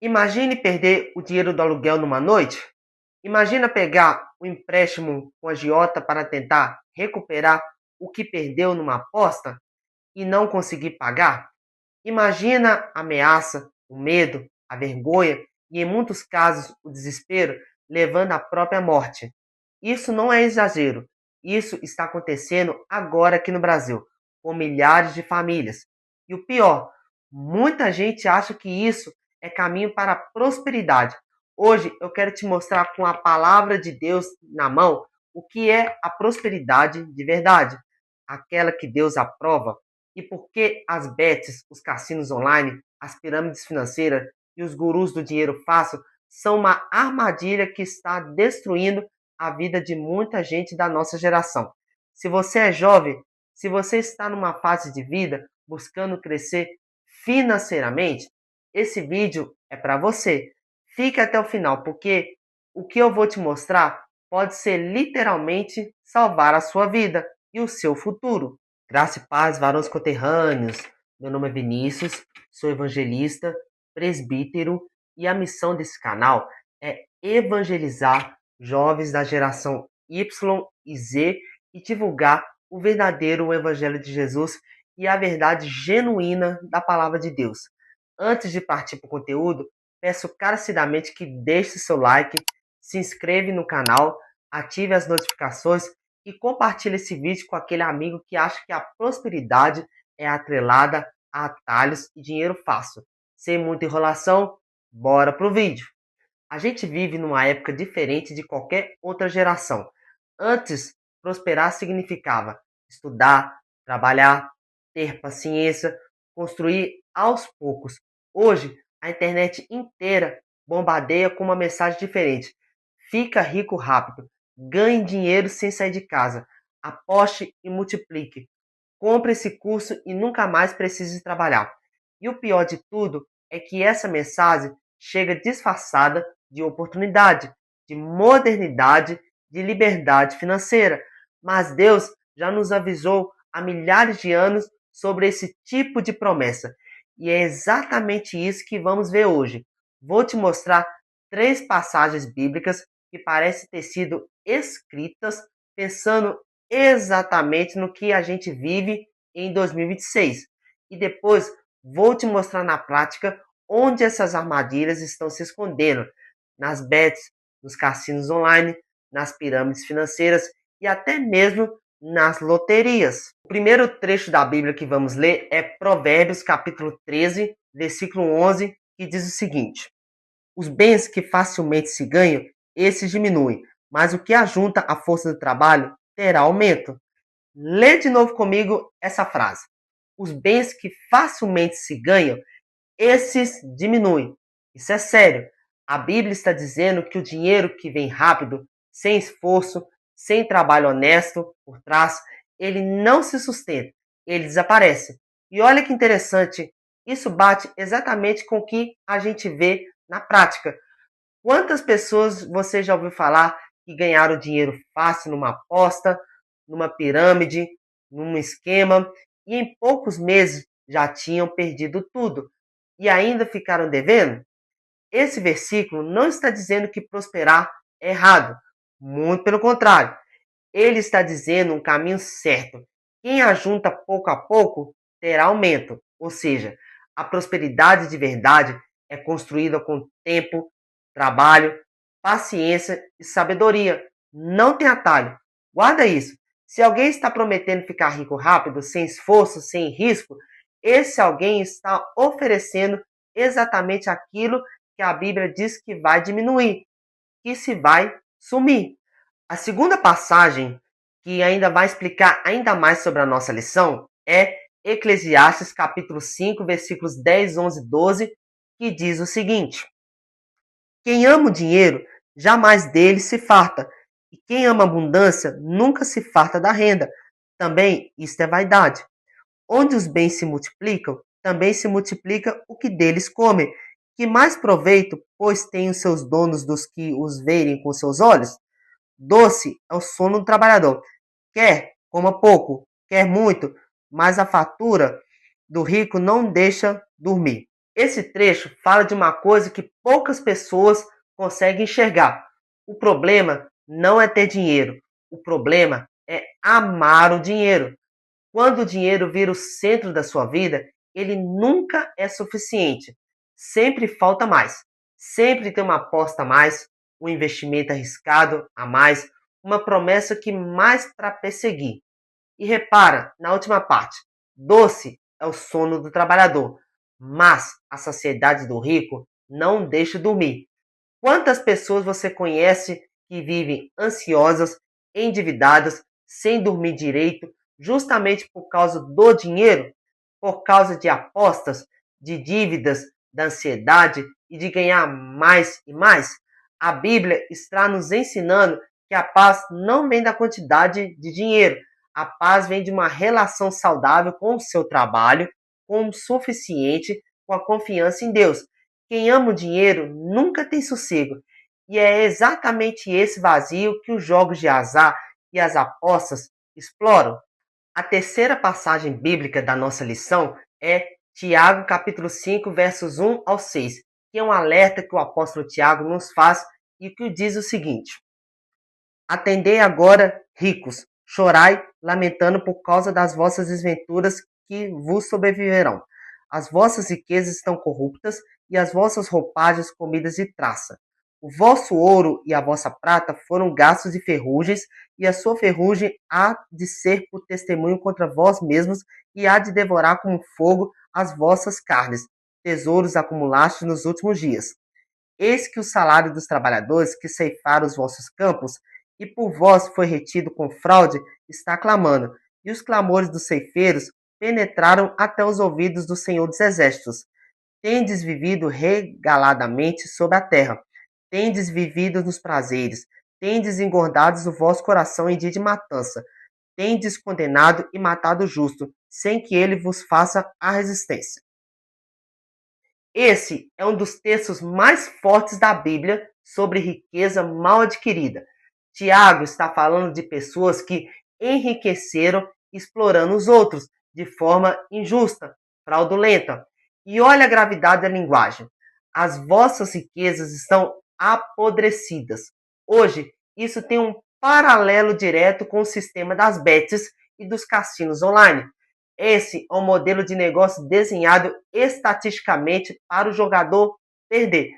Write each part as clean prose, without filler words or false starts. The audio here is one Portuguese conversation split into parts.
Imagine perder o dinheiro do aluguel numa noite. Imagina pegar um empréstimo com agiota para tentar recuperar o que perdeu numa aposta e não conseguir pagar. Imagina a ameaça, o medo, a vergonha e, em muitos casos, o desespero levando à própria morte. Isso não é exagero. Isso está acontecendo agora aqui no Brasil, com milhares de famílias. E o pior, muita gente acha que isso é caminho para a prosperidade. Hoje eu quero te mostrar com a palavra de Deus na mão o que é a prosperidade de verdade, aquela que Deus aprova. E por que as bets, os cassinos online, as pirâmides financeiras e os gurus do dinheiro fácil são uma armadilha que está destruindo a vida de muita gente da nossa geração. Se você é jovem, se você está numa fase de vida buscando crescer financeiramente, esse vídeo é para você. Fique até o final, porque o que eu vou te mostrar pode ser literalmente salvar a sua vida e o seu futuro. Graça e paz, varões conterrâneos. Meu nome é Vinícius, sou evangelista, presbítero e a missão desse canal é evangelizar jovens da geração Y e Z e divulgar o verdadeiro evangelho de Jesus e a verdade genuína da palavra de Deus. Antes de partir para o conteúdo, peço carecidamente que deixe seu like, se inscreva no canal, ative as notificações e compartilhe esse vídeo com aquele amigo que acha que a prosperidade é atrelada a atalhos e dinheiro fácil. Sem muita enrolação, bora pro vídeo. A gente vive numa época diferente de qualquer outra geração. Antes, prosperar significava estudar, trabalhar, ter paciência, construir aos poucos. Hoje, a internet inteira bombardeia com uma mensagem diferente. Fica rico rápido, ganhe dinheiro sem sair de casa, aposte e multiplique. Compre esse curso e nunca mais precise trabalhar. E o pior de tudo é que essa mensagem chega disfarçada de oportunidade, de modernidade, de liberdade financeira. Mas Deus já nos avisou há milhares de anos sobre esse tipo de promessa. E é exatamente isso que vamos ver hoje. Vou te mostrar 3 passagens bíblicas que parecem ter sido escritas pensando exatamente no que a gente vive em 2026. E depois vou te mostrar na prática onde essas armadilhas estão se escondendo, nas bets, nos cassinos online, nas pirâmides financeiras e até mesmo nas loterias. O primeiro trecho da Bíblia que vamos ler é Provérbios capítulo 13, versículo 11, que diz o seguinte: os bens que facilmente se ganham, esses diminuem, mas o que ajunta a força do trabalho terá aumento. Lê de novo comigo essa frase. Os bens que facilmente se ganham, esses diminuem. Isso é sério. A Bíblia está dizendo que o dinheiro que vem rápido, sem esforço, sem trabalho honesto por trás, ele não se sustenta, ele desaparece. E olha que interessante, isso bate exatamente com o que a gente vê na prática. Quantas pessoas você já ouviu falar que ganharam dinheiro fácil numa aposta, numa pirâmide, num esquema, e em poucos meses já tinham perdido tudo e ainda ficaram devendo? Esse versículo não está dizendo que prosperar é errado. Muito pelo contrário. Ele está dizendo um caminho certo. Quem ajunta pouco a pouco terá aumento. Ou seja, a prosperidade de verdade é construída com tempo, trabalho, paciência e sabedoria. Não tem atalho. Guarda isso. Se alguém está prometendo ficar rico rápido, sem esforço, sem risco, esse alguém está oferecendo exatamente aquilo que a Bíblia diz que vai diminuir, que se vai sumir. A segunda passagem, que ainda vai explicar ainda mais sobre a nossa lição, é Eclesiastes capítulo 5, versículos 10, 11, 12, que diz o seguinte: quem ama o dinheiro, jamais dele se farta, e quem ama a abundância, nunca se farta da renda. Também isto é vaidade. Onde os bens se multiplicam, também se multiplica o que deles comem. Que mais proveito, pois, têm os seus donos dos que os verem com seus olhos? Doce é o sono do trabalhador. Quer, coma pouco, quer muito, mas a fatura do rico não deixa dormir. Esse trecho fala de uma coisa que poucas pessoas conseguem enxergar. O problema não é ter dinheiro, o problema é amar o dinheiro. Quando o dinheiro vira o centro da sua vida, ele nunca é suficiente. Sempre falta mais. Sempre tem uma aposta a mais, um investimento arriscado a mais, uma promessa que mais para perseguir. E repara na última parte: doce é o sono do trabalhador, mas a saciedade do rico não deixa dormir. Quantas pessoas você conhece que vivem ansiosas, endividadas, sem dormir direito, justamente por causa do dinheiro, por causa de apostas, de dívidas, da ansiedade e de ganhar mais e mais? A Bíblia está nos ensinando que a paz não vem da quantidade de dinheiro. A paz vem de uma relação saudável com o seu trabalho, com o suficiente, com a confiança em Deus. Quem ama o dinheiro nunca tem sossego. E é exatamente esse vazio que os jogos de azar e as apostas exploram. A terceira passagem bíblica da nossa lição é Tiago capítulo 5, versos 1 ao 6, que é um alerta que o apóstolo Tiago nos faz e que diz o seguinte: Atendei agora, ricos, chorai, lamentando por causa das vossas desventuras que vos sobreviverão. As vossas riquezas estão corruptas e as vossas roupagens comidas de traça. O vosso ouro e a vossa prata foram gastos de ferrugens, e a sua ferrugem há de ser por testemunho contra vós mesmos, e há de devorar como fogo as vossas carnes. Tesouros acumulaste nos últimos dias. Eis que o salário dos trabalhadores que ceifaram os vossos campos, e por vós foi retido com fraude, está clamando, e os clamores dos ceifeiros penetraram até os ouvidos do Senhor dos Exércitos. Tendes vivido regaladamente sobre a terra, tendes vivido nos prazeres, tendes engordado o vosso coração em dia de matança, tendes condenado e matado o justo, sem que ele vos faça a resistência. Esse é um dos textos mais fortes da Bíblia sobre riqueza mal adquirida. Tiago está falando de pessoas que enriqueceram explorando os outros de forma injusta, fraudulenta. E olha a gravidade da linguagem. As vossas riquezas estão apodrecidas. Hoje, isso tem um paralelo direto com o sistema das bets e dos cassinos online. Esse é um modelo de negócio desenhado estatisticamente para o jogador perder.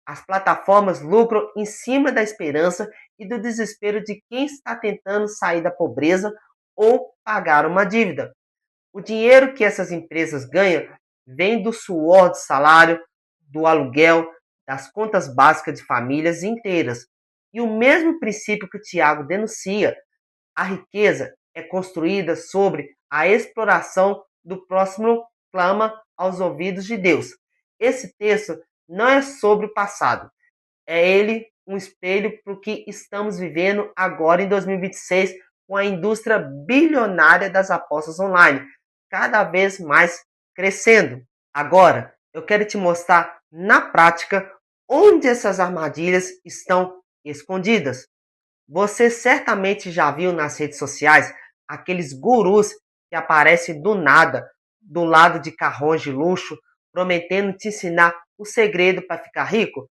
As plataformas lucram em cima da esperança e do desespero de quem está tentando sair da pobreza ou pagar uma dívida. O dinheiro que essas empresas ganham vem do suor do salário, do aluguel, das contas básicas de famílias inteiras. E o mesmo princípio que o Tiago denuncia, a riqueza é construída sobre a exploração do próximo, clama aos ouvidos de Deus. Esse texto não é sobre o passado, é ele um espelho para o que estamos vivendo agora em 2026 com a indústria bilionária das apostas online, cada vez mais crescendo. Agora, eu quero te mostrar na prática onde essas armadilhas estão escondidas. Você certamente já viu nas redes sociais aqueles gurus que aparecem do nada, do lado de carrões de luxo, prometendo te ensinar o segredo para ficar rico?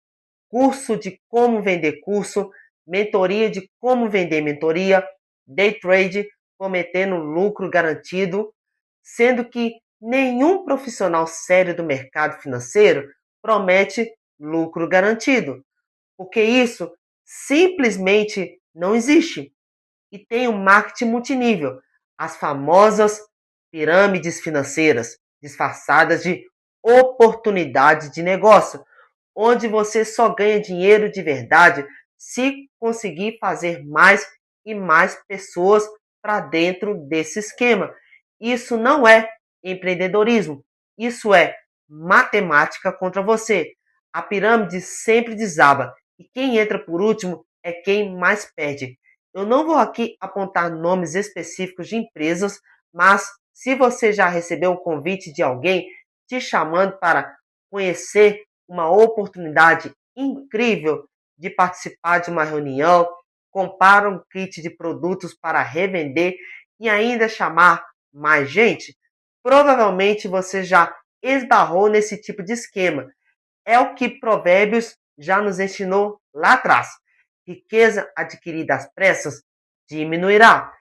Curso de como vender curso, mentoria de como vender mentoria, day trade, prometendo lucro garantido, sendo que nenhum profissional sério do mercado financeiro promete lucro garantido, porque isso simplesmente não existe. E tem o marketing multinível, as famosas pirâmides financeiras, disfarçadas de oportunidades de negócio, onde você só ganha dinheiro de verdade se conseguir fazer mais e mais pessoas para dentro desse esquema. Isso não é empreendedorismo, isso é matemática contra você. A pirâmide sempre desaba e quem entra por último é quem mais perde. Eu não vou aqui apontar nomes específicos de empresas, mas se você já recebeu um convite de alguém te chamando para conhecer uma oportunidade incrível de participar de uma reunião, comprar um kit de produtos para revender e ainda chamar mais gente, provavelmente você já esbarrou nesse tipo de esquema. É o que Provérbios já nos ensinou lá atrás. Riqueza adquirida às pressas diminuirá.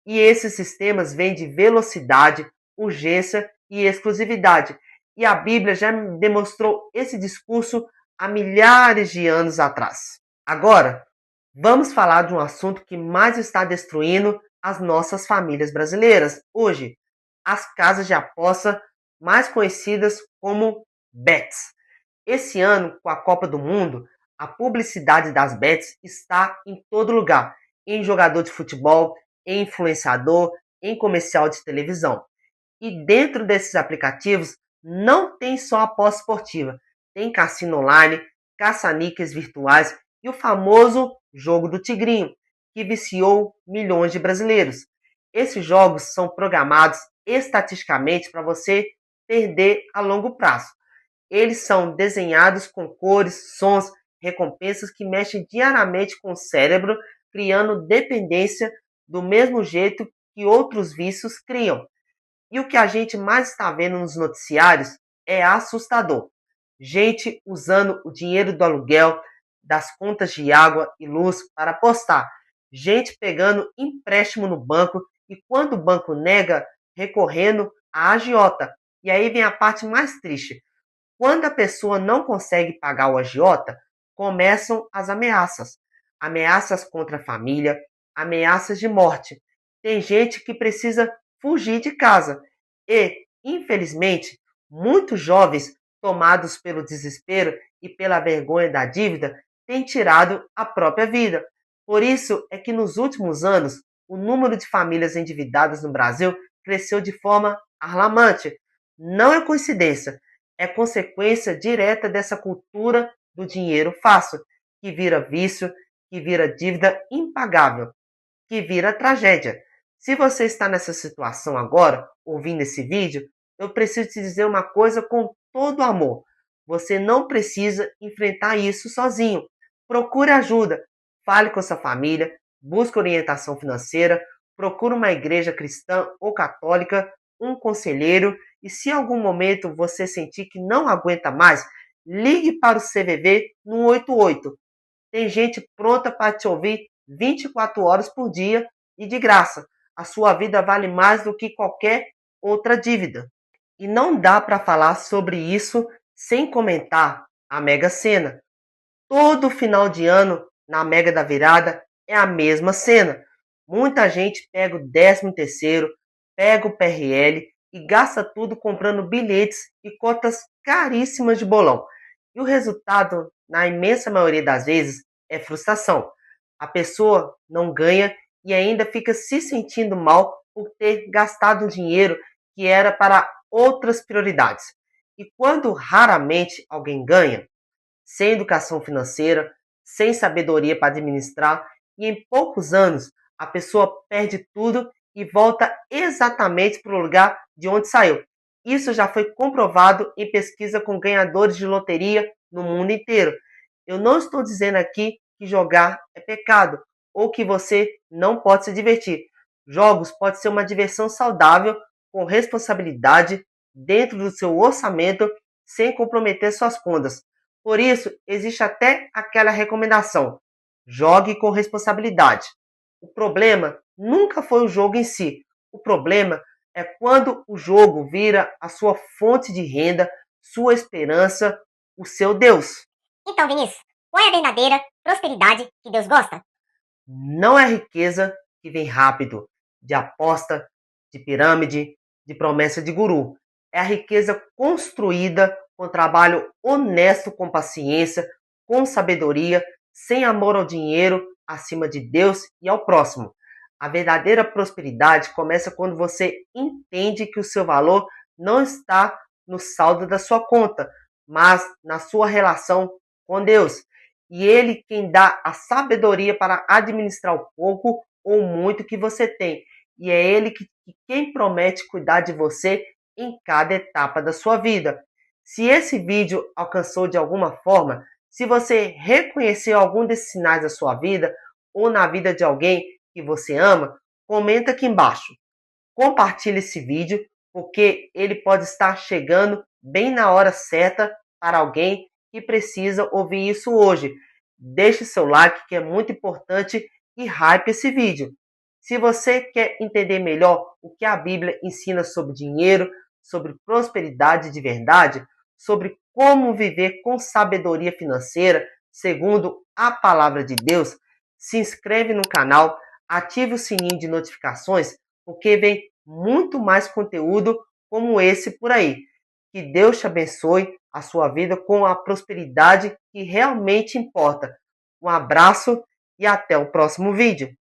E esses sistemas vêm de velocidade, urgência e exclusividade. E a Bíblia já demonstrou esse discurso há milhares de anos atrás. Agora, vamos falar de um assunto que mais está destruindo as nossas famílias brasileiras hoje: as casas de aposta, mais conhecidas como bets. Esse ano, com a Copa do Mundo, a publicidade das bets está em todo lugar, em jogador de futebol, em influenciador, em comercial de televisão. E dentro desses aplicativos não tem só aposta esportiva, tem cassino online, caça-níqueis virtuais e o famoso jogo do tigrinho, que viciou milhões de brasileiros. Esses jogos são programados estatisticamente para você perder a longo prazo. Eles são desenhados com cores, sons, recompensas que mexem diariamente com o cérebro, criando dependência do mesmo jeito que outros vícios criam. E o que a gente mais está vendo nos noticiários é assustador. Gente usando o dinheiro do aluguel, das contas de água e luz para apostar. Gente pegando empréstimo no banco e quando o banco nega, recorrendo à agiota. E aí vem a parte mais triste. Quando a pessoa não consegue pagar o agiota, começam as ameaças. Ameaças contra a família, ameaças de morte. Tem gente que precisa fugir de casa. E, infelizmente, muitos jovens, tomados pelo desespero e pela vergonha da dívida, têm tirado a própria vida. Por isso é que nos últimos anos, o número de famílias endividadas no Brasil cresceu de forma alarmante. Não é coincidência, é consequência direta dessa cultura do dinheiro fácil, que vira vício, que vira dívida impagável, que vira tragédia. Se você está nessa situação agora, ouvindo esse vídeo, eu preciso te dizer uma coisa com todo amor. Você não precisa enfrentar isso sozinho. Procure ajuda. Fale com sua família, busque orientação financeira, procure uma igreja cristã ou católica, um conselheiro e se em algum momento você sentir que não aguenta mais, ligue para o CVV no 88. Tem gente pronta para te ouvir 24 horas por dia e de graça. A sua vida vale mais do que qualquer outra dívida. E não dá para falar sobre isso sem comentar a Mega Sena. Todo final de ano, na Mega da Virada, é a mesma cena. Muita gente pega o 13º, pega o PRL e gasta tudo comprando bilhetes e cotas caríssimas de bolão. E o resultado, na imensa maioria das vezes, é frustração. A pessoa não ganha e ainda fica se sentindo mal por ter gastado um dinheiro que era para outras prioridades. E quando raramente alguém ganha, sem educação financeira, sem sabedoria para administrar, e em poucos anos a pessoa perde tudo e volta exatamente para o lugar de onde saiu. Isso já foi comprovado em pesquisa com ganhadores de loteria no mundo inteiro. Eu não estou dizendo aqui que jogar é pecado ou que você não pode se divertir. Jogos pode ser uma diversão saudável, com responsabilidade, dentro do seu orçamento, sem comprometer suas contas. Por isso, existe até aquela recomendação: jogue com responsabilidade. O problema nunca foi o jogo em si. O problema é quando o jogo vira a sua fonte de renda, sua esperança, o seu Deus. Então, Vinícius, qual é a verdadeira prosperidade que Deus gosta? Não é riqueza que vem rápido, de aposta, de pirâmide, de promessa de guru. É a riqueza construída com trabalho honesto, com paciência, com sabedoria, sem amor ao dinheiro, acima de Deus e ao próximo. A verdadeira prosperidade começa quando você entende que o seu valor não está no saldo da sua conta, mas na sua relação com Deus. E Ele quem dá a sabedoria para administrar o pouco ou muito que você tem. E é Ele que quem promete cuidar de você em cada etapa da sua vida. Se esse vídeo alcançou de alguma forma, se você reconheceu algum desses sinais da sua vida ou na vida de alguém que você ama, comenta aqui embaixo. Compartilhe esse vídeo, porque ele pode estar chegando bem na hora certa para alguém que precisa ouvir isso hoje. Deixe seu like, que é muito importante, e hype esse vídeo. Se você quer entender melhor o que a Bíblia ensina sobre dinheiro, sobre prosperidade de verdade, sobre como viver com sabedoria financeira, segundo a palavra de Deus, se inscreve no canal, ative o sininho de notificações, porque vem muito mais conteúdo como esse por aí. Que Deus te abençoe a sua vida com a prosperidade que realmente importa. Um abraço e até o próximo vídeo.